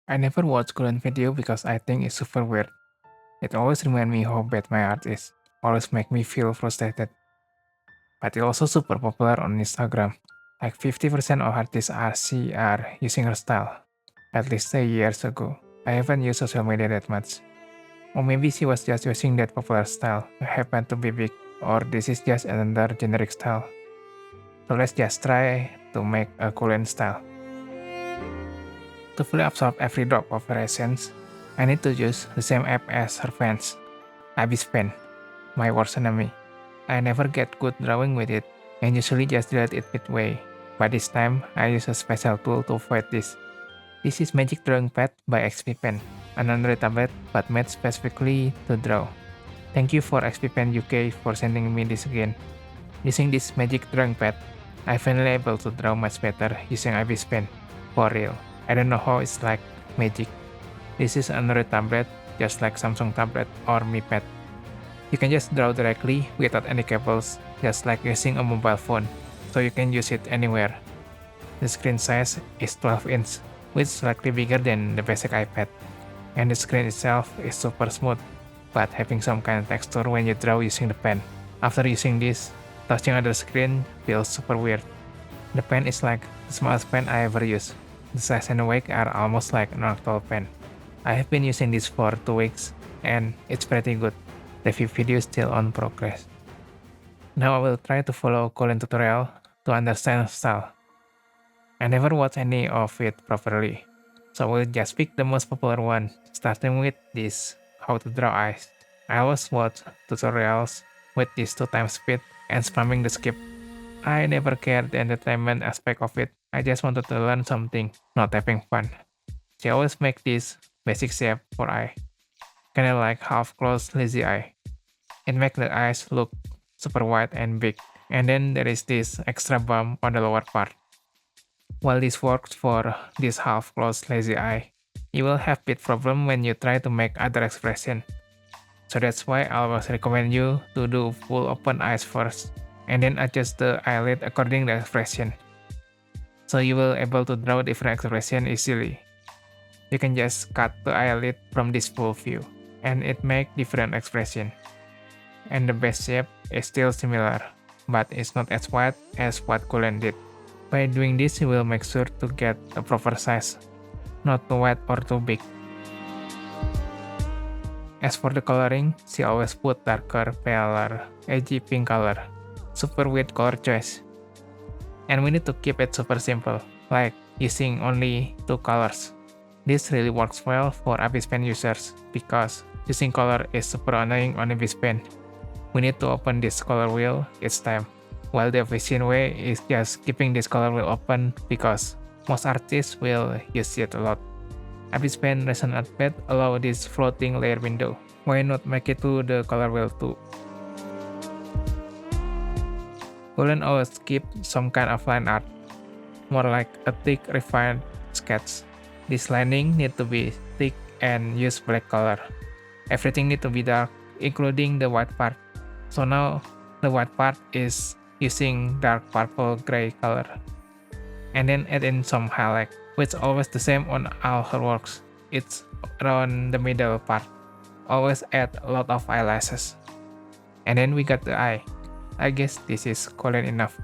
I never watch Korean video because I think it's super weird. It always reminds me how bad my art is. Always make me feel frustrated. But it's also super popular on Instagram. Like 50% of artists I see are using her style. At least 3 years ago. I haven't used social media that much. Or maybe she was just using that popular style, happened to be big, or this is just another generic style. So let's just try to make a Korean style. To fully absorb every drop of her essence, I need to use the same app as her fans, Abyss Pen, my worst enemy. I never get good drawing with it, and usually just delete it midway. But this time, I use a special tool to avoid this. This is Magic Drawing Pad by XP Pen, an Android tablet but made specifically to draw. Thank you for XP Pen UK for sending me this again. Using this Magic Drawing Pad, I finally able to draw much better using Abyss Pen. For real, I don't know how it's like magic. This is an Android tablet, just like Samsung tablet or Mi Pad. You can just draw directly without any cables, just like using a mobile phone, so you can use it anywhere. The screen size is 12 inch, which is slightly bigger than the basic iPad, and the screen itself is super smooth, but having some kind of texture when you draw using the pen. After using this, touching other screen feels super weird. The pen is like the smallest pen I ever used. The size and weight are almost like an actual pen. I have been using this for 2 weeks, and it's pretty good. Review video is still on progress. Now I will try to follow Colin tutorial to understand style. I never watched any of it properly, so I will just pick the most popular one, starting with this how to draw eyes. I always watch tutorials with this 2x speed and spamming the skip. I never cared the entertainment aspect of it, I just wanted to learn something, not having fun. She always make this basic shape for eye, kinda like half-closed lazy eye. It makes the eyes look super wide and big, and then there is this extra bump on the lower part. While this works for this half-closed lazy eye, you will have bit problem when you try to make other expression. So that's why I always recommend you to do full open eyes first, and then adjust the eyelid according to the expression. So you will able to draw different expression easily. You can just cut the eyelid from this full view, and it make different expression. And the base shape is still similar, but it's not as wide as what Colin did. By doing this, you will make sure to get a proper size, not too wide or too big. As for the coloring, she always put darker, paler, edgy pink color. Super weird color choice. And we need to keep it super simple, like using only 2 colors. This really works well for Abyss Pen users, because using color is super annoying on Abyss Pen. We need to open this color wheel each time, while the efficient way is just keeping this color wheel open because most artists will use it a lot. Abyss Pen Recent Art Pad allow this floating layer window. Why not make it to the color wheel too? Colin always keep some kind of line art, more like a thick refined sketch. This lining need to be thick and use black color. Everything need to be dark, including the white part. So now the white part is using dark purple gray color. And then add in some highlight, which always the same on all her works. It's around the middle part. Always add a lot of eyelashes. And then we got the eye. I guess this is Colin enough.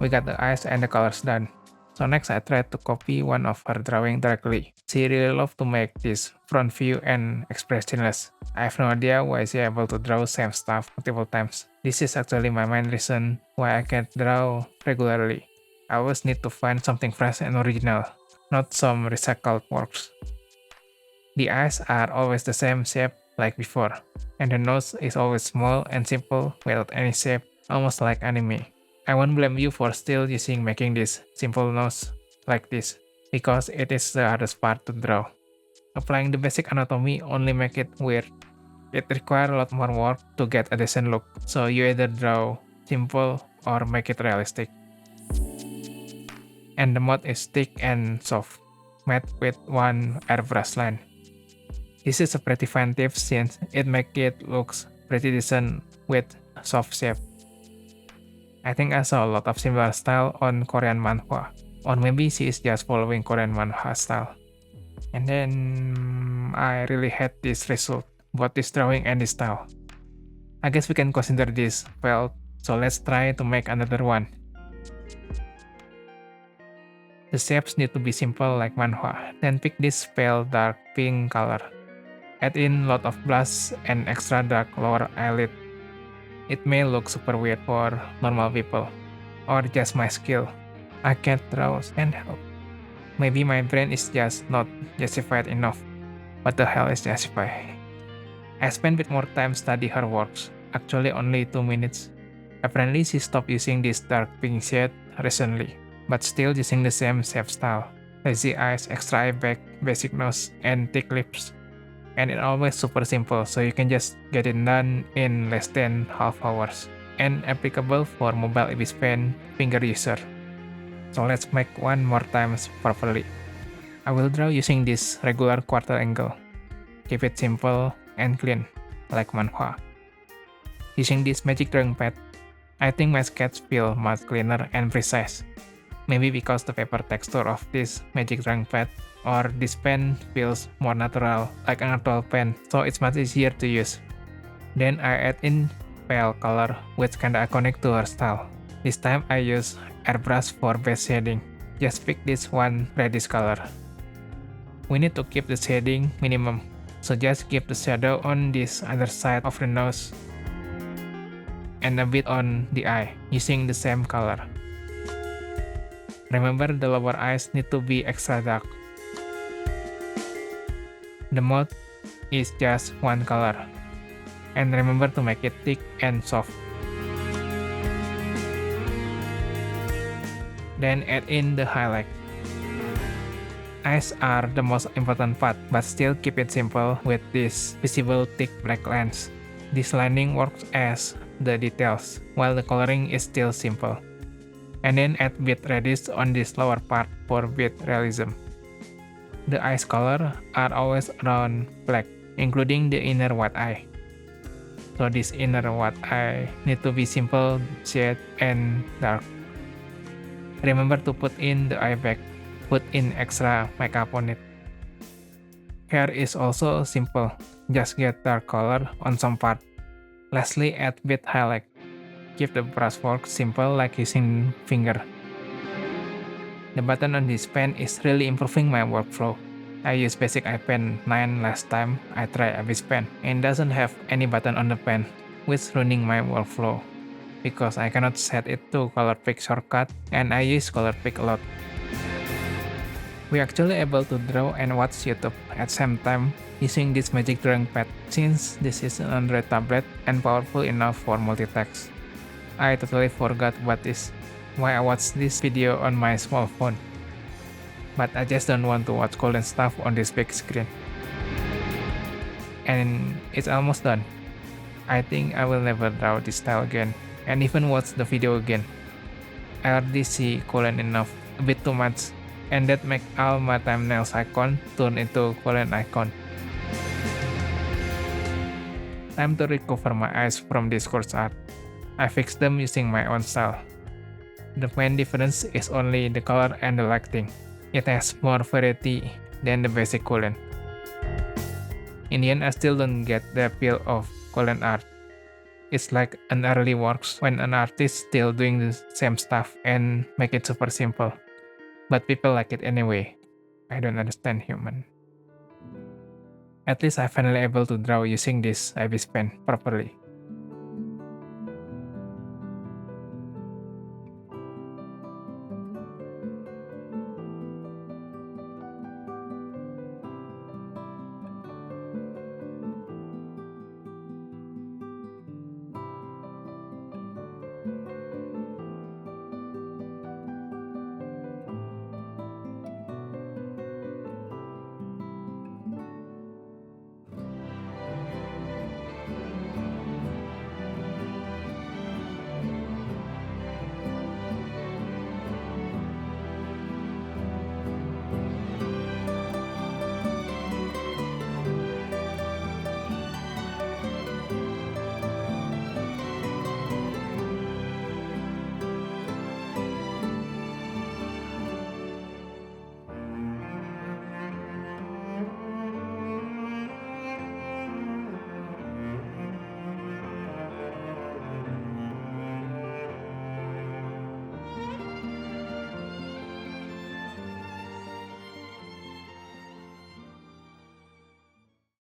We got the eyes and the colors done. So next I tried to copy one of her drawing directly. She really loved to make this front view and expressionless. I have no idea why she able to draw same stuff multiple times. This is actually my main reason why I can't draw regularly. I always need to find something fresh and original, not some recycled works. The eyes are always the same shape like before, and the nose is always small and simple without any shape, almost like anime. I won't blame you for still using making this simple nose like this, because it is the hardest part to draw. Applying the basic anatomy only make it weird. It requires a lot more work to get a decent look, so you either draw simple or make it realistic. And the mode is thick and soft, made with one airbrush line. This is a pretty fun tip since it makes it looks pretty decent with soft shape. I think I saw a lot of similar style on Korean manhwa. Or maybe she is just following Korean manhwa style. And then I really hate this result, both this drawing and this style. I guess we can consider this failed, so let's try to make another one. The shapes need to be simple like manhwa, then pick this pale dark pink color. Add in lot of blush and extra dark lower eyelid. It may look super weird for normal people, or just my skill. I can't draw and help. Maybe my brain is just not justified enough. What the hell is justify? I spent a bit more time study her works, actually only 2 minutes. Apparently she stopped using this dark pink shade recently, but still using the same shape style. Lazy eyes, extra eye bag, basic nose, and thick lips. And it's always super simple, so you can just get it done in less than half hours. And applicable for mobile EBS Pen finger user. So let's make one more time properly. I will draw using this regular quarter angle. Keep it simple and clean, like manhwa. Using this magic drawing pad, I think my sketch feel much cleaner and precise. Maybe because the paper texture of this magic drawing pad or this pen feels more natural, like an actual pen, so it's much easier to use. Then I add in pale color, which kinda iconic to her style. This time I use airbrush for base shading. Just pick this one reddish color. We need to keep the shading minimum, so just keep the shadow on this other side of the nose and a bit on the eye, using the same color. Remember the lower eyes need to be extra dark. The mouth is just one color. And remember to make it thick and soft. Then add in the highlight. Eyes are the most important part, but still keep it simple with this visible thick black lens. This lining works as the details, while the coloring is still simple. And then add bit reddish on this lower part for bit realism. The eyes color are always around black, including the inner white eye. So this inner white eye need to be simple shade and dark. Remember to put in the eye bag, put in extra makeup on it. Hair is also simple, just get dark color on some part. Lastly, add bit highlight. Keep the brushwork simple like using finger. The button on this pen is really improving my workflow. I used basic iPen 9 last time I tried EBS Pen and doesn't have any button on the pen, which ruining my workflow because I cannot set it to color pick shortcut and I use color pick a lot. We actually able to draw and watch YouTube at same time using this magic drawing pad since this is an Android tablet and powerful enough for multitask. I totally forgot why I watched this video on my small phone. But I just don't want to watch Korean stuff on this big screen. And it's almost done. I think I will never draw this style again and even watch the video again. I already see Korean enough, a bit too much, and that make all my thumbnails icon turn into Korean icon. Time to recover my eyes from this course art. I fixed them using my own style. The main difference is only the color and the lighting. It has more variety than the basic Korean. In the end, I still don't get the appeal of Korean art. It's like an early works when an artist still doing the same stuff and make it super simple. But people like it anyway. I don't understand human. At least I finally able to draw using this EBS Pen properly.